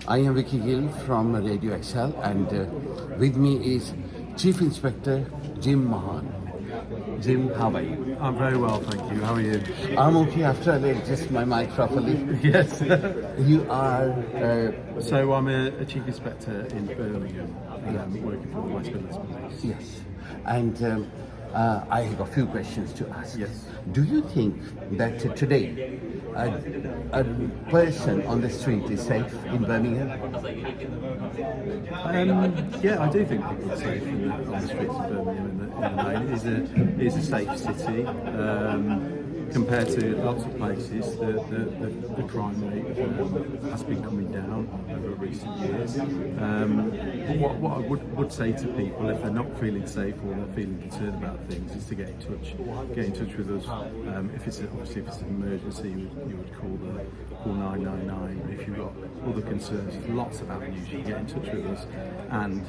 I am Vicky Gill from Radio XL, and with me is Chief Inspector Jim Mahon. Jim, how are you? I'm very well, thank you. How are you? I'm okay after I adjust my mic properly. Yes. You are... So I'm a Chief Inspector in Birmingham, working for the West Midlands Police. Yes. And I have a few questions to ask. Yes. Do you think that today a person on the street is safe in Birmingham? Yeah, I do think people are safe on the streets of Birmingham in the main. It is a safe city. Compared to lots of places, the crime rate has been coming down over recent years. But what I would say to people, if they're not feeling safe or they're feeling concerned about things, is to get in touch with us. If it's an emergency, you would call 999. If you've got other concerns, there's lots of avenues you can get in touch with us and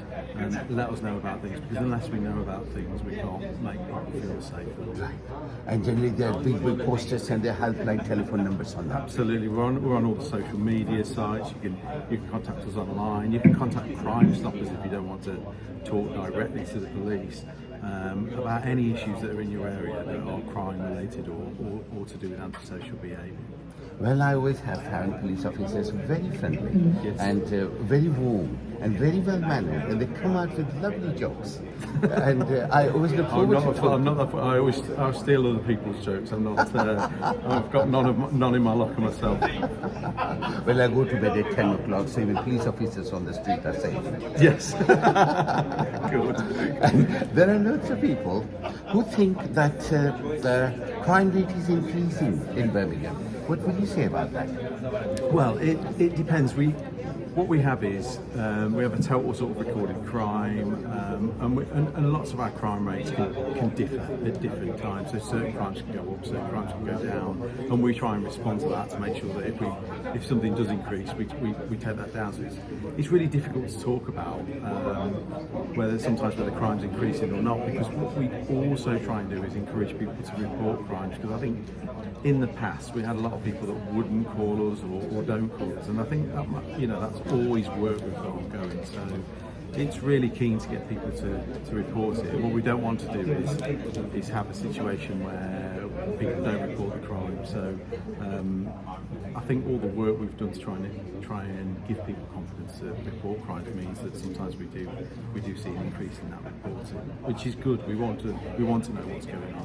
let us know about things. Because unless we know about things, we can't make people feel safe. Right. And generally, there are big posters and their helpline telephone numbers on that. Absolutely, we're on all the social media sites. You can contact us online. You can contact Crime Stoppers if you don't want to talk directly to the police about any issues that are in your area that are crime related or to do with antisocial behaviour. Well, I always have found police officers very friendly Yes. and very warm and very well mannered, and they come out with lovely jokes. And I always look forward to I'm not that. I steal other people's jokes. I'm not. I've got none in my locker myself. Well, I go to bed at 10 o'clock, so even police officers on the street are safe. Yes. Good. And there are lots of people who think that the crime rate is increasing in Birmingham. What would you say about that? Well, it depends. What we have is we have a total sort of recorded crime, and lots of our crime rates can differ at different times. So certain crimes can go up, certain crimes can go down, and we try and respond to that to make sure that if something does increase, we take that down. So it's really difficult to talk about whether the crime's increasing or not, because what we also try and do is encourage people to report crimes, because I think in the past we had a lot of people that wouldn't call us or don't call us, and I think that's always work we've got ongoing. So it's really keen to get people to report it. What we don't want to do is have a situation where people don't report the crime. So I think all the work we've done to try and give people confidence to report crimes means that sometimes we do see an increase in that reporting, which is good. We want to know what's going on.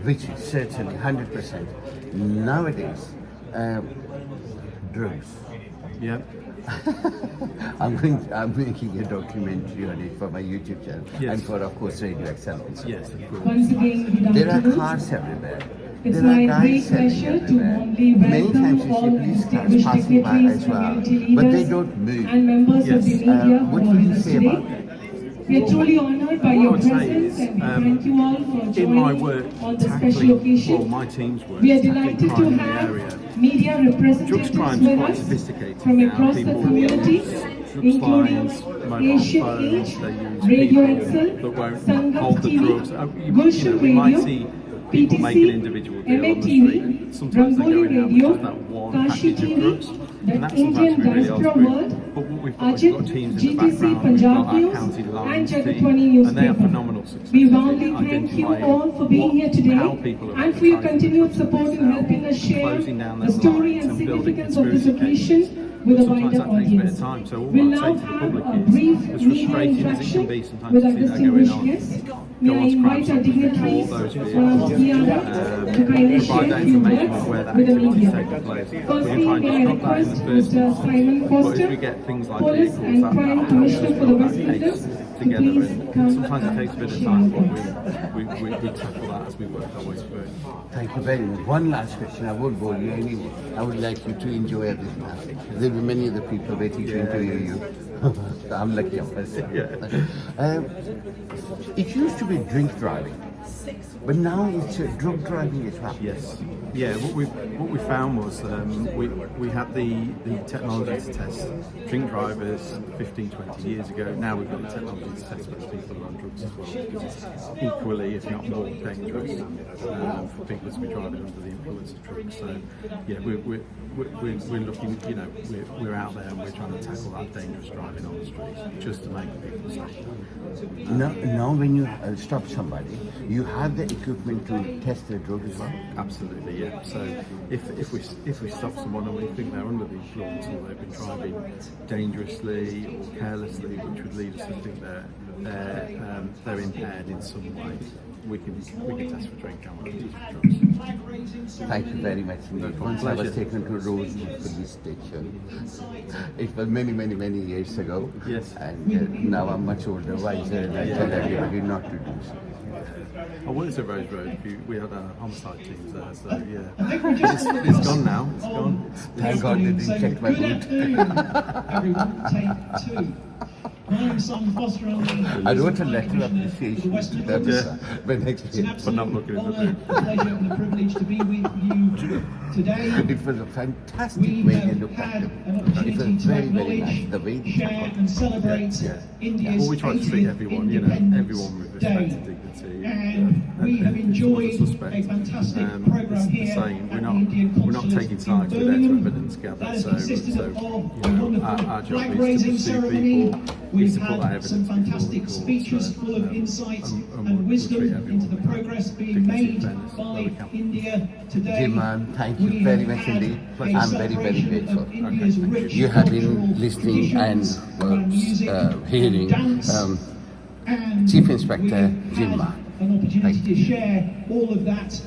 Which is certainly 100%. Nowadays, drugs. Yeah. I'm making a documentary on it for my YouTube channel, Yes. and for, of course, Radio XL also. Yes, of course. Once again, good There are afternoon. cars everywhere. It's There are my guys great selling pleasure to everywhere. warmly Many welcome times you all see police cars distinguished passing by dignitaries, as well, community but they leaders, don't move. and members of the Yes. media What who will are you with us say about today. that? We are truly honored by What I your would say presence, is, and we thank you all for in my joining work, on the special tackling, occasion. my team's work, We are tackling delighted crime to in the have area. media Drugs representatives crime's with quite us sophisticated from now. across the People community, use drugs including lines, mobile Asian phones, Age, they use Radio people XL, that won't Sangam hold the TV, drugs. Gulshan We might Radio, see people make an PTC, individual deal on the MATV, street. Sometimes they go Rangoli in out with Radio, just that one Kashi package of TV, drugs, the and that's sometimes Indian we really Diaspora ask for. World, But what we've Ajit, got teams in the GTC background, we've Punjab got our News, county and lines Jagatwani team, and they have newspaper. phenomenal success. We in warmly thank you identifying all for being here today how people are and for your advertising continued drugs support in themselves, helping us share closing down the those story lines and and building significance of this conspiracy occasion with a Sometimes wider that takes a bit audience. of time, so all We'll I'd now say to the have public a is, brief as media frustrating as it interaction can be sometimes with to our see that going distinguished on, guests. go May I on to invite our Crime dignitaries Stoppers, those from vehicles, PRA to kindly provide share that a few information of where words that with the activity is media. taking place. We Firstly, can try and may I disrupt that in request the first Mr. instance, Simon but Foster, as we get things like Police vehicles, and that Crime helps Commissioner for the build West that Midlands, case to together, please and come sometimes it takes a bit of share time, your but thoughts. we tackle that as we work our way through. Thank you very much. One last question. I won't bore you anymore. I would like you to enjoy everything. There will be many other people waiting to interview you. I'm lucky, of course. Yeah. It used to be drink driving. But now it's drug driving as well. Yes. Yeah. What we found was we had the technology to test drink drivers 15, 20 years ago. Now we've got the technology to test whether people are on drugs as well, because it's equally, if not more, dangerous for people to be driving under the influence of drugs. So yeah, we're looking. You know, we're out there and we're trying to tackle that dangerous driving on the streets just to make people safe. Now when you stop somebody, you have the equipment to test their drug as well? Absolutely, yeah. So if we stop someone and we think they're under the influence or they've been driving dangerously or carelessly, which would lead us to think they're impaired in some way, we can test for drink and drugs. Thank you very much indeed. Once I was taken to Rosewood police station. It was many years ago. Yes. And now I'm much older, wiser, and I tell everybody not to do so. I was at Rose Road. We had our homicide teams there, so yeah. It's gone now. It's gone. Thank God they didn't check my boot. Everyone, take two. I'm Simon Foster. I wrote a letter of appreciation to them when I came. For not looking in the boot. The pleasure and the privilege to be with you today. It was a fantastic We way they have looked at had them. an It opportunity was to very nice. acknowledge, The way they share and celebrate India's Well, we try to treat 80th everyone, everyone with respect Day. and dignity. And we have enjoyed a fantastic programme here We're at not, the Indian we're not Consulate taking in sides, we're there to Birmingham. evidence gather. That has So consisted of a wonderful our job flag is raising to pursue ceremony. people, is We've to put that had evidence some before the fantastic court, speeches so, full of insight we'll and wisdom treat everyone into the with progress being dignity, made fairness, where we by can. India today. Jim, thank you We very have much had indeed. a I'm very celebration grateful. of India's rich You have been cultural listening and traditions around music hearing and dance. And Chief Inspector we Jim had Mahon. an opportunity Thank to share all of that